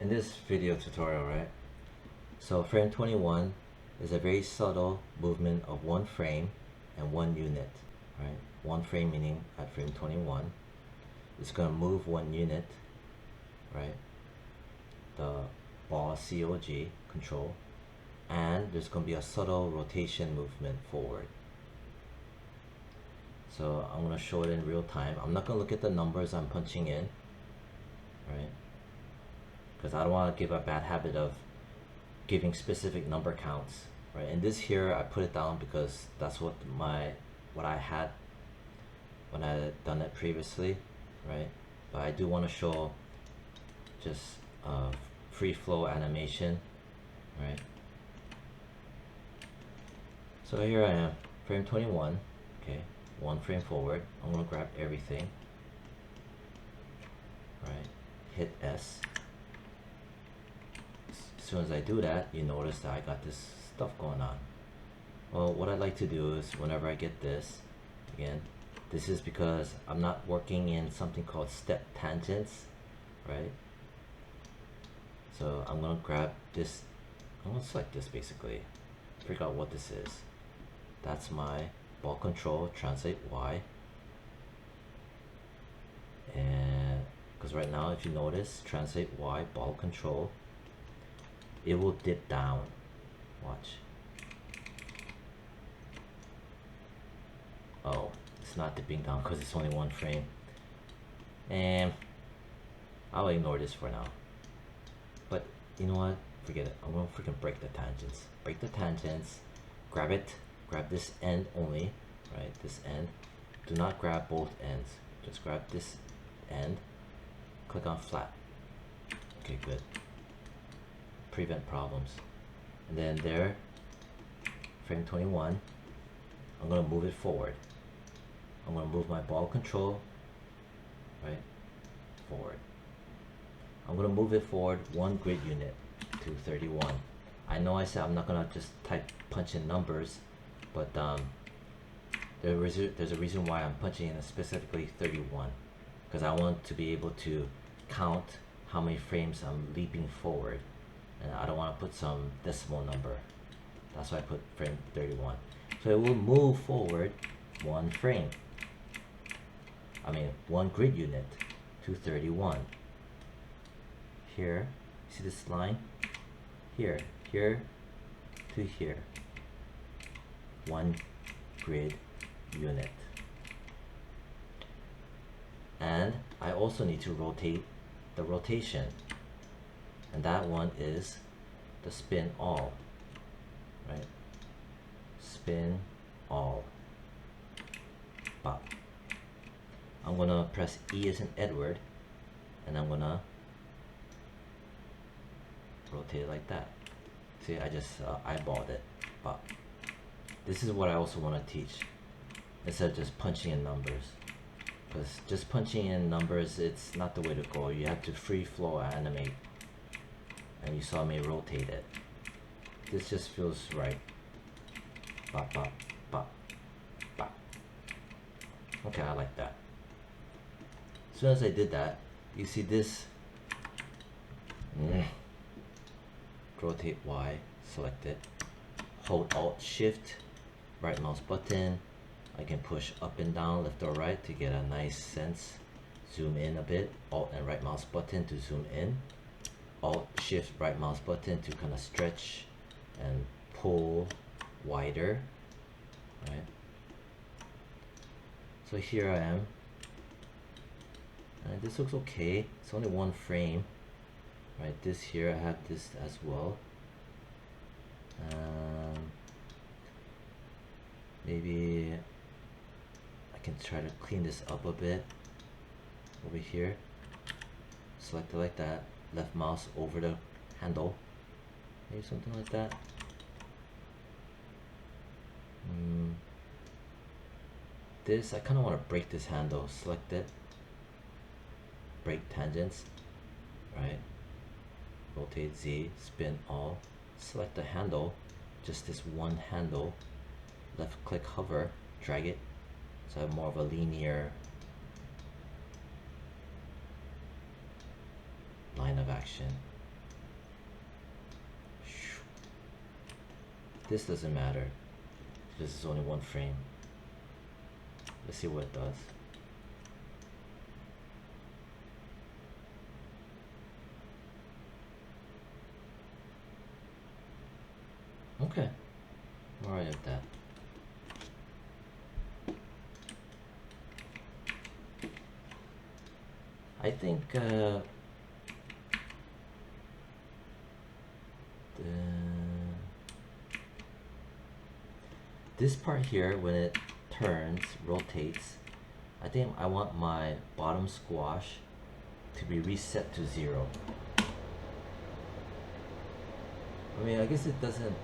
in this video tutorial, right? So frame 21 is a very subtle movement of one frame and one unit, right? One frame meaning at frame 21, it's going to move one unit, right? The ball COG control, and there's going to be a subtle rotation movement forward. So I'm going to show it in real time. I'm not going to look at the numbers I'm punching in, right? Because I don't want to give a bad habit of giving specific number counts, right? And this here, I put it down because that's what I had when I had done it previously, right? But I do want to show just free flow animation, right? So here I am, frame 21, okay, one frame forward. I'm gonna grab everything, right? Hit S. As soon as I do that, you notice that I got this stuff going on. Well, what I like to do is whenever I get this, again, this is because I'm not working in something called step tangents, right? So I'm gonna grab this, I'm gonna select this basically, figure out what this is. That's my ball control, translate Y. And because right now, if you notice, translate Y, ball control, it will dip down. Watch. Oh, it's not dipping down because it's only one frame. And I'll ignore this for now. But you know what? Forget it. I'm gonna freaking break the tangents. Break the tangents. Grab it. Grab this end only. Right? This end. Do not grab both ends. Just grab this end. Click on flat. Okay, good. Prevent problems. And then there, frame 21, I'm gonna move it forward. I'm gonna move my ball control, right, forward. I'm gonna move it forward one grid unit to 31. I know I said I'm not gonna just punch in numbers, but there's a reason why I'm punching in specifically 31, because I want to be able to count how many frames I'm leaping forward. And I don't want to put some decimal number. That's why I put frame 31. So it will move forward one frame. I mean, one grid unit to 31. Here, see this line? Here to here. One grid unit. And I also need to rotate the rotation. And that one is the spin all, right? Spin all. Pop. I'm gonna press E as in Edward, and I'm gonna rotate it like that. See, I just eyeballed it. Pop. This is what I also want to teach, instead of just punching in numbers. Because just punching in numbers, it's not the way to go. You have to free flow animate. And you saw me rotate it. This just feels right. Bop, bop, bop, bop. Okay, I like that. As soon as I did that, you see this. Rotate Y, select it. Hold Alt Shift, right mouse button. I can push up and down, left or right to get a nice sense. Zoom in a bit. Alt and right mouse button to zoom in. Alt Shift right mouse button to kind of stretch and pull wider, right? So here I am, and this looks okay. It's only one frame, right? This here, I have this as well. Maybe I can try to clean this up a bit over here. Select it like that. Left mouse over the handle, maybe something like that. This, I kind of want to break this handle. Select it, break tangents, right? Rotate Z, spin all, select the handle, just this one handle, left click hover, drag it, so I have more of a linear line of action. this doesn't matter. This is only one frame. Let's see what it does. Okay, alright with that. I think this part here, when it turns, rotates, I think I want my bottom squash to be reset to 0. I mean, I guess it doesn't.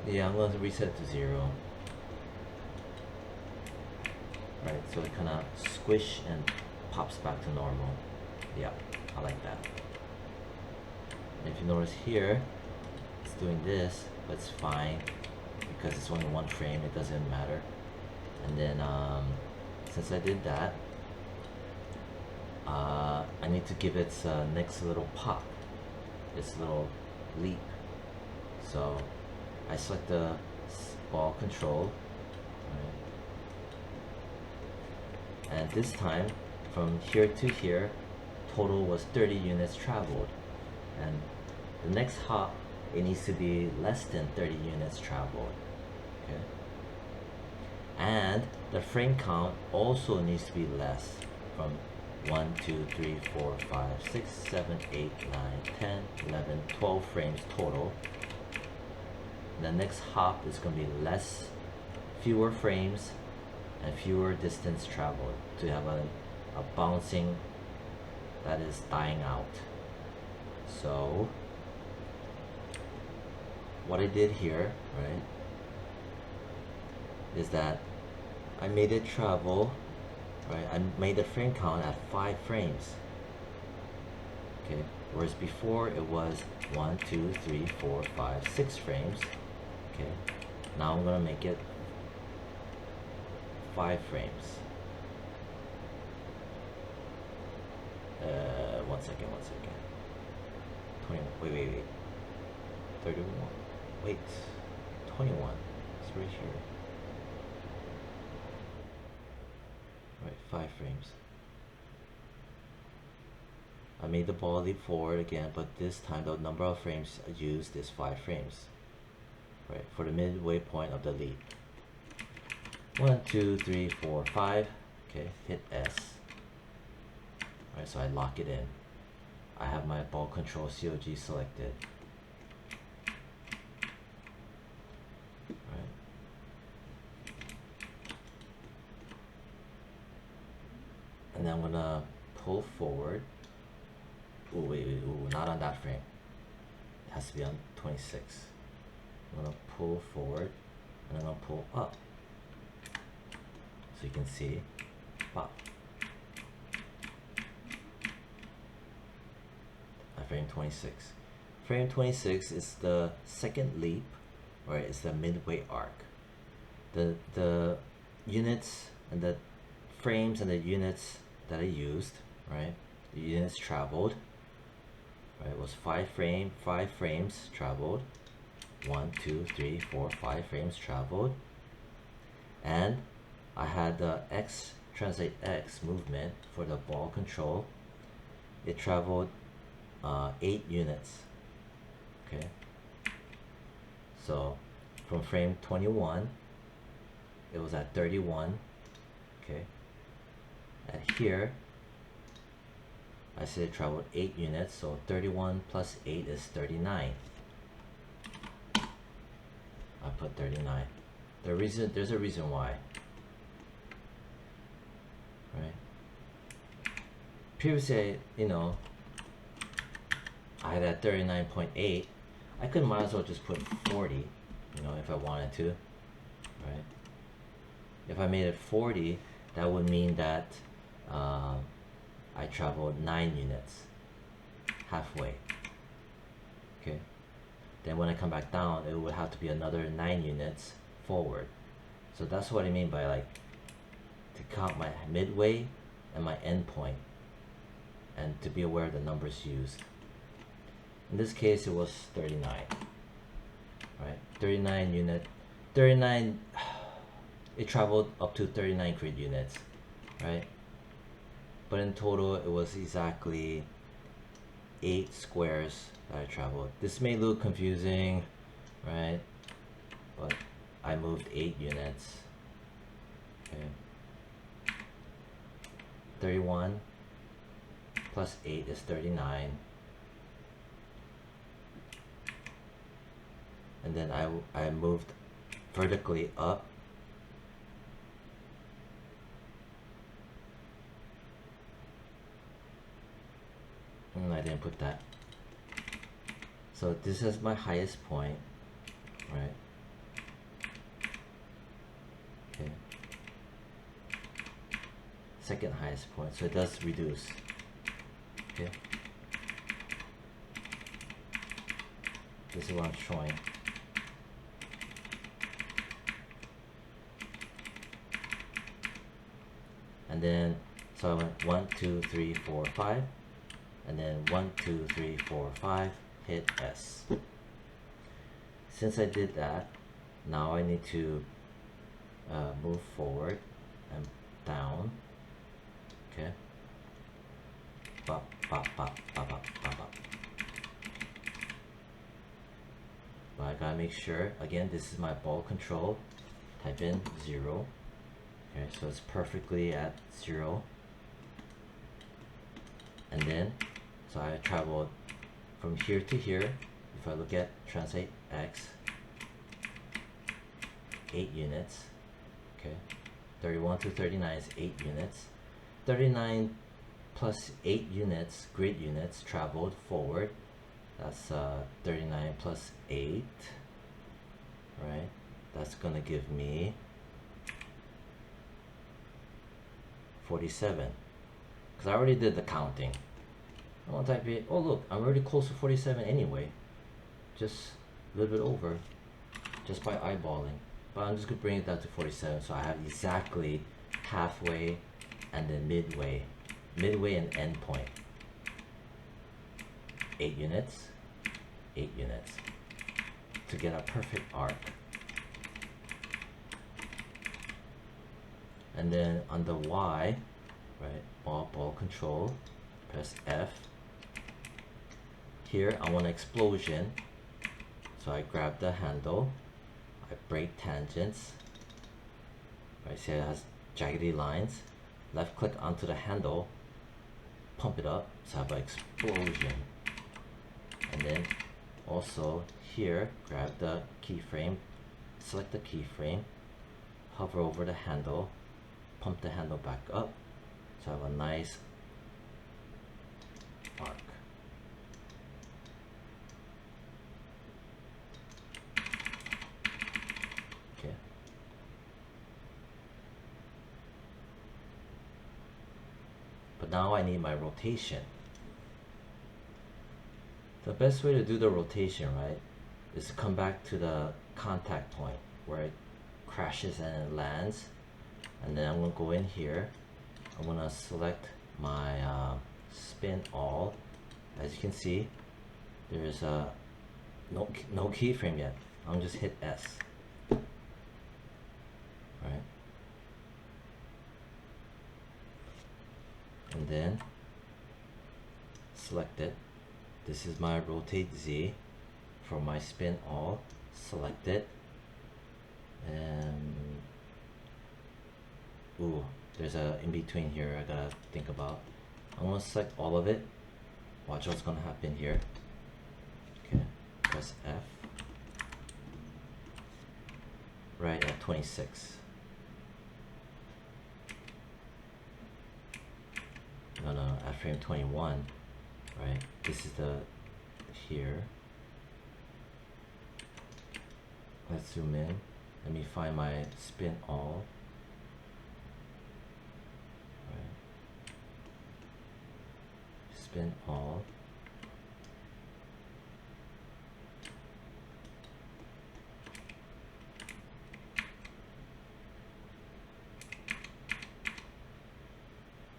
Yeah, I'm going to reset to 0. Right, so it kind of squish and pops back to normal. Yeah, I like that. And if you notice here, it's doing this, but it's fine because it's only one frame, it doesn't matter. And then since I did that, I need to give its next little pop, this little leap. So I select the ball control, right? And this time from here to here, total was 30 units traveled, and the next hop, it needs to be less than 30 units traveled. Okay, and the frame count also needs to be less, from 1, 2, 3, 4, 5, 6, 7, 8, 9, 10, 11, 12 frames total. The next hop is going to be less, fewer frames and fewer distance traveled to have a bouncing that is dying out. So what I did here, right, is that I made it travel, right? I made the frame count at 5 frames. Okay, whereas before it was 1, 2, 3, 4, 5, 6 frames. Okay, now I'm gonna make it 5 frames. One second. 20. Wait. 31. Wait. 21. It's right here. Right, 5 frames. I made the ball leap forward again, but this time the number of frames used is 5 frames. Right, for the midway point of the leap. 1, 2, 3, 4, 5. Okay, hit S. Alright, so I lock it in. I have my ball control COG selected. Right. And then I'm gonna pull forward. Oh wait, not on that frame. It has to be on 26. I'm gonna pull forward and I'm gonna pull up. So you can see, pop. Frame 26. Frame 26 is the second leap, right? It's the midway arc. The units and the frames and the units that I used, right? The units traveled, right? It was 5 frames traveled. 1, 2, 3, 4, 5 frames traveled, and I had the X translate X movement for the ball control. It traveled 8 units. Okay, so from frame 21 it was at 31. Okay, and here I said it traveled 8 units, so 31 plus 8 is 39. I put 39. There's a reason why, right? Previously, I had that 39.8. I could might as well just put 40, if I wanted to, right? If I made it 40, that would mean that I traveled 9 units, halfway. Okay. Then when I come back down, it would have to be another 9 units forward. So that's what I mean by to count my midway and my end point, and to be aware of the numbers used. In this case, it was 39. right? 39 unit, 39, it traveled up to 39 grid units, right? But in total, it was exactly 8 squares that I traveled. This may look confusing, right? But I moved 8 units. Okay. 31 plus 8 is 39. And then I moved vertically up. I didn't put that. So this is my highest point, right? Okay. Second highest point, so it does reduce. Okay. This is what I'm showing. And then, so I went 1, 2, 3, 4, 5. And then 1, 2, 3, 4, 5, hit S. Since I did that, now I need to move forward and down. Okay. Bop, bop, bop, bop, bop, bop, bop. But I gotta make sure, again, this is my ball control. Type in 0. Okay, so it's perfectly at 0. And then, so I traveled from here to here. If I look at translate X, 8 units. Okay, 31 to 39 is 8 units. 39 plus 8 units, grid units, traveled forward. That's 39 plus 8, right? That's gonna give me 47. Because I already did the counting. I want to type it. Oh look, I'm already close to 47 anyway. Just a little bit over, just by eyeballing. But I'm just gonna bring it down to 47, so I have exactly halfway and then midway and end point. 8 units, 8 units to get a perfect arc. And then on the Y, right, ball control, press F. Here I want an explosion, so I grab the handle, I break tangents, right, see it has jaggedy lines, left click onto the handle, pump it up, so I have an explosion. And then also here, grab the keyframe, select the keyframe, hover over the handle, pump the handle back up, so I have a nice arc. Okay. But now I need my rotation. The best way to do the rotation, right, is to come back to the contact point where it crashes and it lands. And then I'm going to go in here. I'm going to select my spin all. As you can see, there's no keyframe yet. I'm just hit S. Right. And then select it. This is my rotate Z for my spin all. Select it. And ooh, there's a in between here I gotta think about. I'm gonna select all of it. Watch what's gonna happen here. Okay, press F. Right at 26. No, at frame 21. Right, this is the here. Let's zoom in. Let me find my spin all. Right. Spin all.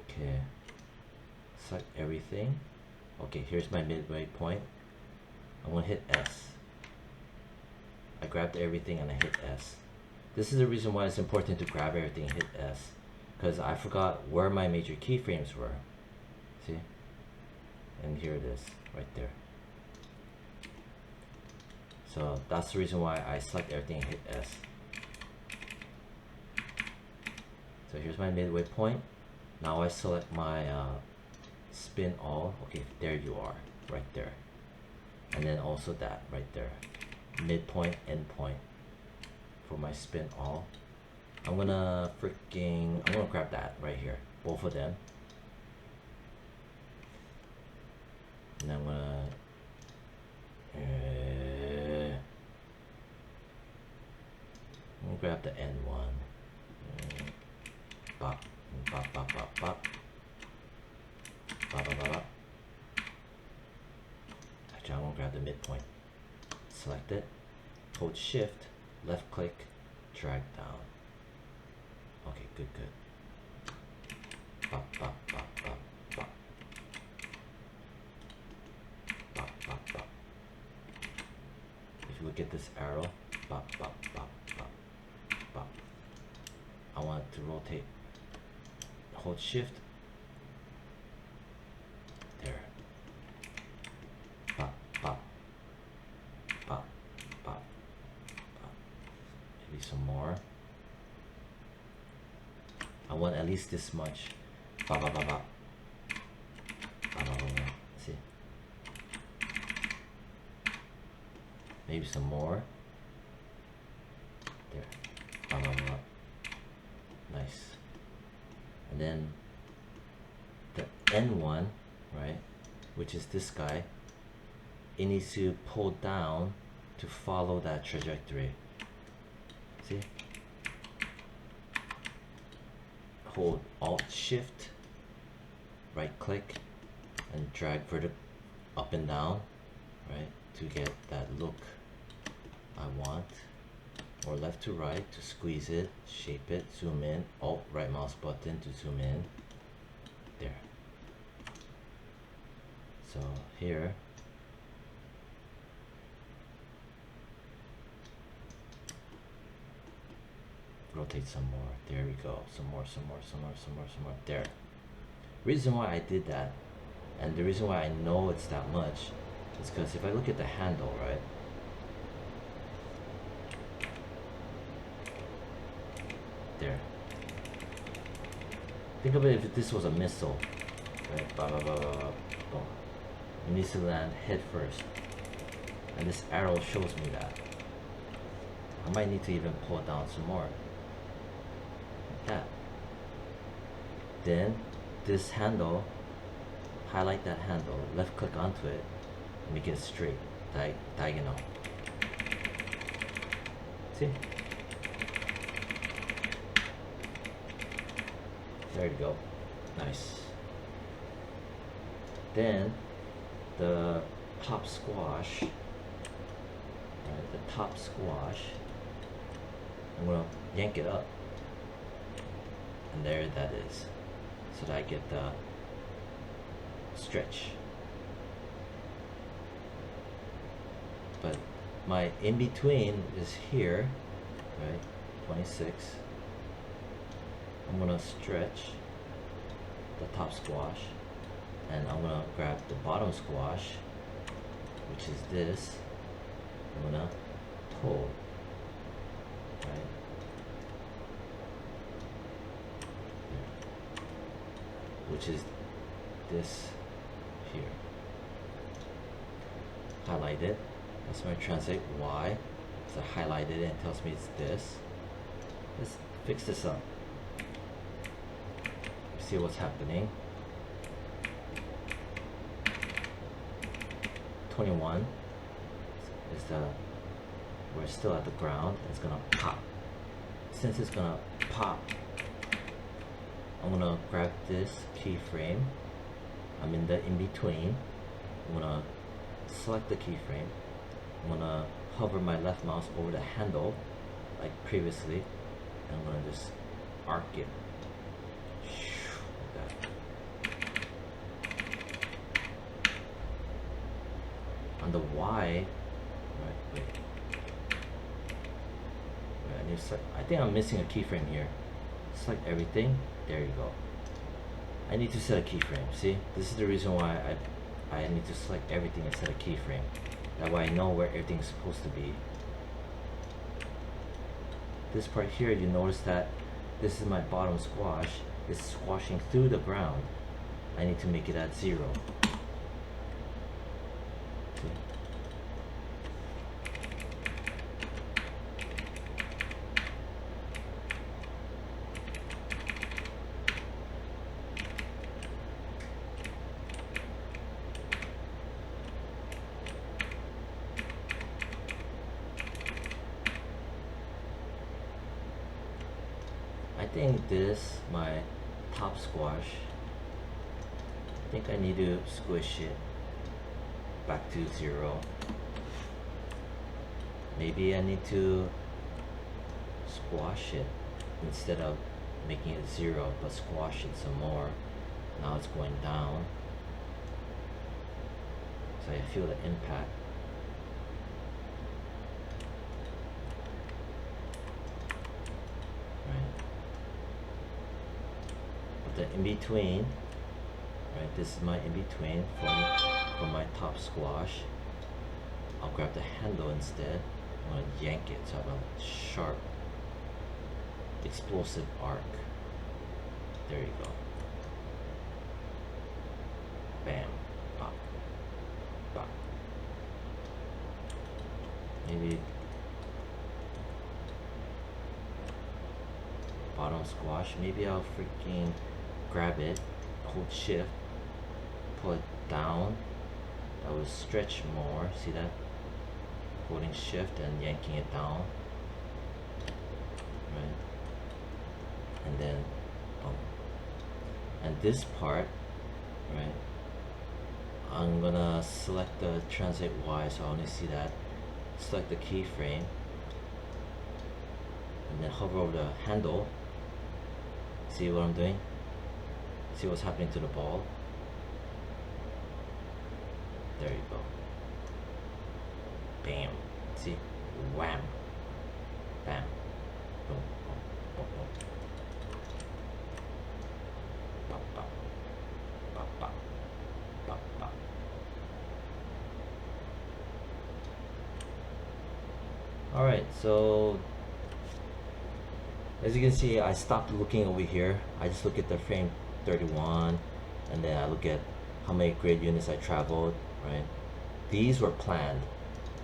Okay. Select everything. Okay, here's my midway point. I'm gonna hit S. I grabbed everything and I hit S. This is the reason why it's important to grab everything and hit S, because I forgot where my major keyframes were. See? And here it is, right there. So that's the reason why I select everything and hit S. So here's my midway point. Now I select my spin all. Okay, there you are, right there. And then also that right there, midpoint, end point for my spin all. I'm gonna grab that right here, both of them. And I'm gonna grab the end one. Bop, bop, bop, bop, bop. Bop, bop, bop, bop. Actually, I'm gonna grab the midpoint. Select it, hold shift, left click, drag down. Okay, good, good. Bop, bop, bop, bop, bop. Bop, bop, bop. If you look at this arrow, bop, bop, bop, bop, bop. I want it to rotate. Hold shift. There. Bop, bop, bop, bop, bop. Maybe some more. I want at least this much. Bop, bop, bop, bop. Bop, bop, bop, bop. See? Maybe some more. There. Bop, bop, bop, bop. Nice. And then the end one, right, which is this guy, it needs to pull down to follow that trajectory. See? Hold Alt Shift, right click, and drag up and down, right, to get that look I want. Or left to right to squeeze it, shape it, zoom in, Alt right mouse button to zoom in. There. So here, rotate some more. There we go. Some more, some more, some more, some more, some more. There. Reason why I did that, and the reason why I know it's that much, is because if I look at the handle, right, there. Think of it if this was a missile, right? Bah, bah, bah, bah, bah, boom. It needs to land head first, and this arrow shows me that. I might need to even pull it down some more, like that. Then this handle, highlight that handle, left click onto it, make it straight, diagonal. See? There you go. Nice. Then the top squash, right, the top squash, I'm gonna yank it up, and there that is, so that I get the stretch. But my in between is here, right, 26. I'm gonna stretch the top squash, and I'm gonna grab the bottom squash, which is this. I'm gonna pull, right? Which is this here. Highlight it. That's my translate Y. So I highlighted it and it tells me it's this. Let's fix this up. See what's happening. 21 is we're still at the ground. It's gonna pop. Since it's gonna pop, I'm gonna grab this keyframe. I'm in the in-between. I'm gonna select the keyframe. I'm gonna hover my left mouse over the handle like previously, and I'm gonna just arc it. On the Y, right, wait. I think I'm missing a keyframe here. Select everything. There you go. I need to set a keyframe. See, this is the reason why I need to select everything and set a keyframe. That way I know where everything's supposed to be. This part here, you notice that this is my bottom squash. It's squashing through the ground. I need to make it at 0. See? I think this, my top squash, I think I need to squish it back to 0. Maybe I need to squash it instead of making it 0, but squash it some more. Now it's going down, so I feel the impact. The in-between, right, this is my in-between from my top squash. I'll grab the handle instead. I'm going to yank it so I have a sharp explosive arc. There you go. Bam. Pop. Pop. Maybe bottom squash. Maybe I'll freaking grab it, hold shift, pull it down. That will stretch more. See that? Holding shift and yanking it down. Right? And then boom. And this part, right? I'm gonna select the translate Y so I only see that. Select the keyframe and then hover over the handle. See what I'm doing? See what's happening to the ball? There you go. Bam. See? Wham. Bam. Boom. Boom. Boom. Boom. Pop. Pop. Pop. Pop. Pop. Pop. Alright, so as you can see, I stopped looking over here. I just look at the frame 31 and then I look at how many grid units I traveled, right? These were planned.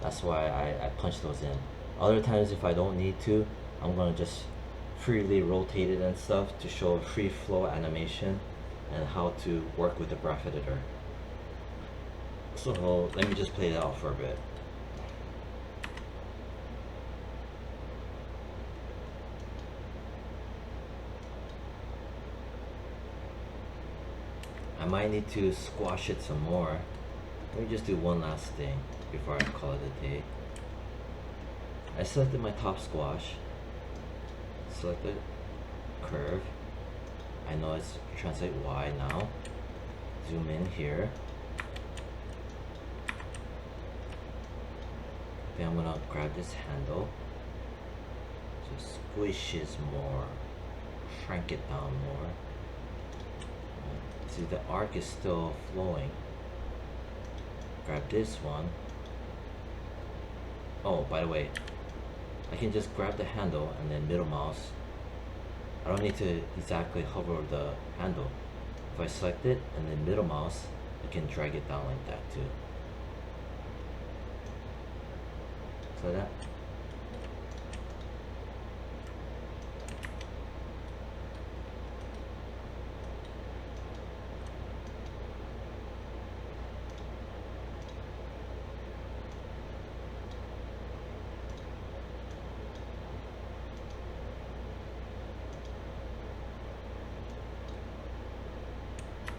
That's why I punched those in. Other times if I don't need to, I'm gonna just freely rotate it and stuff to show a free flow animation and how to work with the graph editor. So let me just play that out for a bit. I might need to squash it some more. Let me just do one last thing before I call it a day. I selected my top squash, selected curve. I know it's translate Y now. Zoom in here. Then I'm gonna grab this handle. So squishes more, shrink it down more. See, the arc is still flowing. Grab this one. Oh, by the way, I can just grab the handle and then middle mouse. I don't need to exactly hover over the handle. If I select it and then middle mouse, I can drag it down like that too. So that.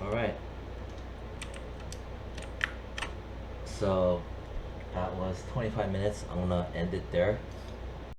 Alright, so that was 25 minutes. I'm gonna end it there.